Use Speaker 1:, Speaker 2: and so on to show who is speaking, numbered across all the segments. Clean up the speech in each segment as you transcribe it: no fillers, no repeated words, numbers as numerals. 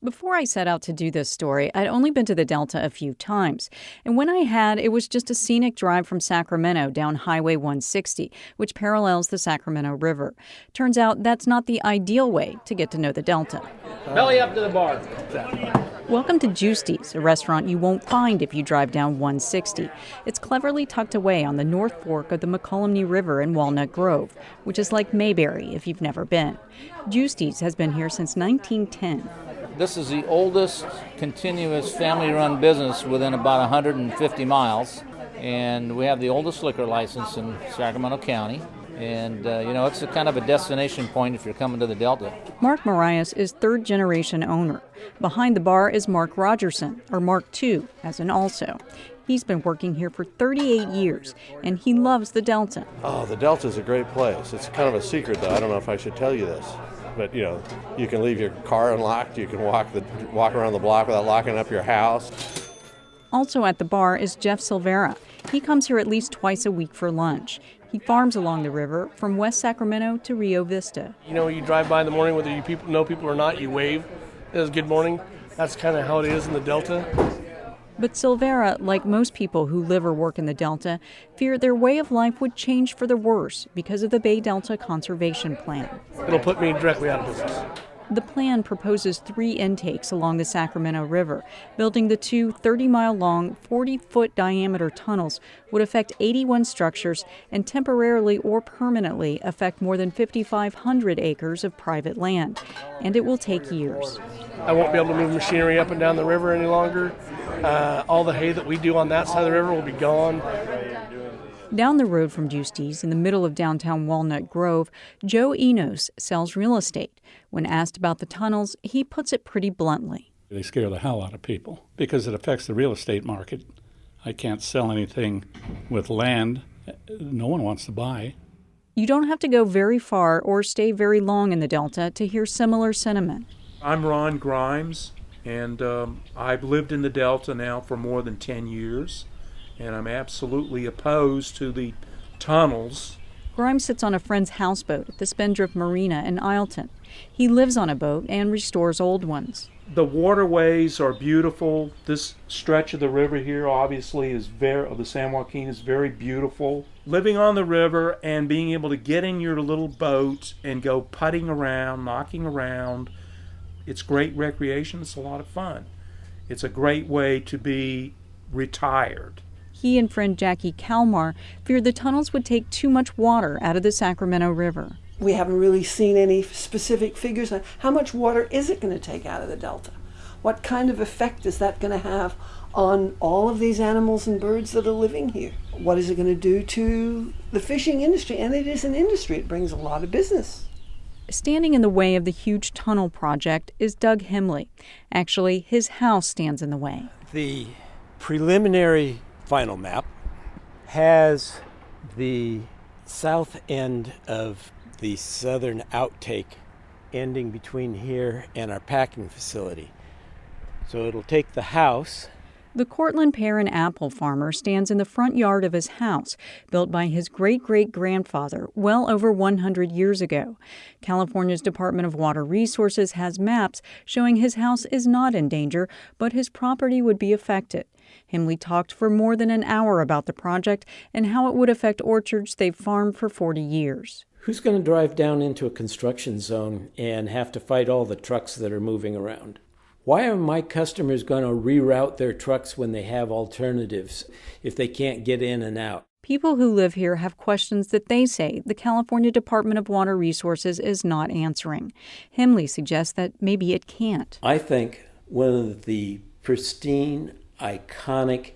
Speaker 1: Before I set out to do this story, I'd only been to the Delta a few times. And when I had, it was just a scenic drive from Sacramento down Highway 160, which parallels the Sacramento River. Turns out that's not the ideal way to get to know the Delta.
Speaker 2: Belly up to the bar.
Speaker 1: Welcome to Juicy's, a restaurant you won't find if you drive down 160. It's cleverly tucked away on the North Fork of the McCollumney River in Walnut Grove, which is like Mayberry if you've never been. Juicy's has been here since 1910.
Speaker 2: This is the oldest continuous family-run business within about 150 miles. And we have the oldest liquor license in Sacramento County. And, it's a kind of a destination point if you're coming to the Delta.
Speaker 1: Mark Marias is third-generation owner. Behind the bar is Mark Rogerson, or Mark II, as in also. He's been working here for 38 years, and he loves the Delta.
Speaker 3: Oh, the Delta's a great place. It's kind of a secret, though. I don't know if I should tell you this. But, you can leave your car unlocked. You can walk around the block without locking up your house.
Speaker 1: Also at the bar is Jeff Silvera. He comes here at least twice a week for lunch. He farms along the river from West Sacramento to Rio Vista.
Speaker 4: You drive by in the morning, whether you know people or not, you wave. It says good morning. That's kind of how it is in the Delta.
Speaker 1: But Silvera, like most people who live or work in the Delta, fear their way of life would change for the worse because of the Bay Delta Conservation Plan.
Speaker 4: It'll put me directly out of business.
Speaker 1: The plan proposes 3 intakes along the Sacramento River. Building the two 30-mile-long, 40-foot diameter tunnels would affect 81 structures and temporarily or permanently affect more than 5,500 acres of private land. And it will take years.
Speaker 4: I won't be able to move machinery up and down the river any longer. All the hay that we do on that side of the river will be gone.
Speaker 1: Down the road from Juicy's, in the middle of downtown Walnut Grove, Joe Enos sells real estate. When asked about the tunnels, he puts it pretty bluntly.
Speaker 5: They scare the hell out of people because it affects the real estate market. I can't sell anything with land no one wants to buy.
Speaker 1: You don't have to go very far or stay very long in the Delta to hear similar sentiment.
Speaker 6: I'm Ron Grimes, and I've lived in the Delta now for more than 10 years. And I'm absolutely opposed to the tunnels.
Speaker 1: Grimes sits on a friend's houseboat at the Spindrift Marina in Isleton. He lives on a boat and restores old ones.
Speaker 6: The waterways are beautiful. This stretch of the river here obviously of the San Joaquin is very beautiful. Living on the river and being able to get in your little boat and go putting around, knocking around, it's great recreation. It's a lot of fun. It's a great way to be retired.
Speaker 1: He and friend Jackie Kalmar feared the tunnels would take too much water out of the Sacramento River.
Speaker 7: We haven't really seen any specific figures on how much water is it going to take out of the Delta? What kind of effect is that going to have on all of these animals and birds that are living here? What is it going to do to the fishing industry? And it is an industry. It brings a lot of business.
Speaker 1: Standing in the way of the huge tunnel project is Doug Hemley. Actually, his house stands in the way.
Speaker 8: The preliminary final map has the south end of the southern outtake ending between here and our packing facility. So it'll take the house.
Speaker 1: The Cortland pear and apple farmer stands in the front yard of his house, built by his great-great-grandfather well over 100 years ago. California's Department of Water Resources has maps showing his house is not in danger, but his property would be affected. Hemley talked for more than an hour about the project and how it would affect orchards they've farmed for 40 years.
Speaker 8: Who's going to drive down into a construction zone and have to fight all the trucks that are moving around? Why are my customers going to reroute their trucks when they have alternatives if they can't get in and out?
Speaker 1: People who live here have questions that they say the California Department of Water Resources is not answering. Hemley suggests that maybe it can't.
Speaker 8: I think one of the pristine, iconic,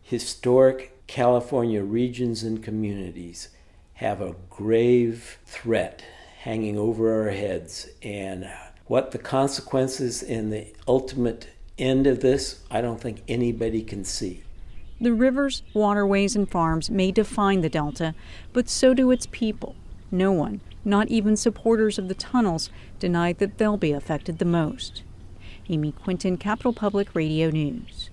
Speaker 8: historic California regions and communities have a grave threat hanging over our heads. And what the consequences and the ultimate end of this, I don't think anybody can see.
Speaker 1: The rivers, waterways, and farms may define the Delta, but so do its people. No one, not even supporters of the tunnels, deny that they'll be affected the most. Amy Quinton, Capital Public Radio News.